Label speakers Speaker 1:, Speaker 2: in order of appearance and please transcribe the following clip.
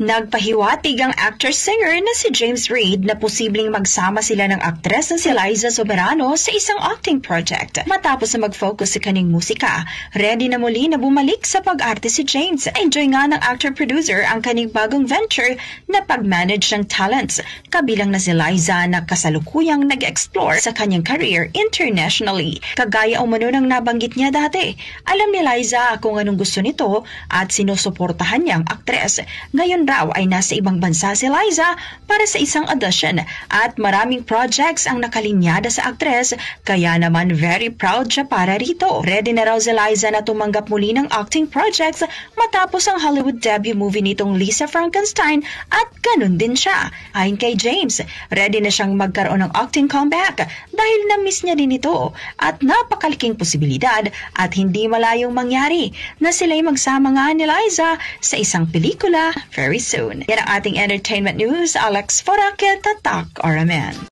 Speaker 1: Nagpahiwatig ang actor-singer na si James Reid na posibleng magsama sila ng aktres na si Liza Soberano sa isang acting project. Matapos na mag-focus sa kaning musika, ready na muli na bumalik sa pag-arte si James. Enjoy nga ng actor-producer ang kaning bagong venture na pag-manage ng talents, kabilang na si Liza na kasalukuyang nag-explore sa kanyang career internationally. Kagaya umano ng nabanggit niya dati, alam ni Liza kung anong gusto nito at sinusuportahan niyang aktres. Ngayon raw ay nasa ibang bansa si Liza para sa isang audition at maraming projects ang nakalinyada sa aktres, kaya naman very proud siya para rito. Ready na raw si Liza na tumanggap muli ng acting projects matapos ang Hollywood debut movie nitong Lisa Frankenstein at ganun din siya. Ayon kay James, ready na siyang magkaroon ng acting comeback dahil na-miss niya din ito at napakalaking posibilidad at hindi malayong mangyari na sila'y magsama nga ni Liza sa isang pelikula very soon. Yan ang ating entertainment news. Alex Foraket, Tatak Oramen.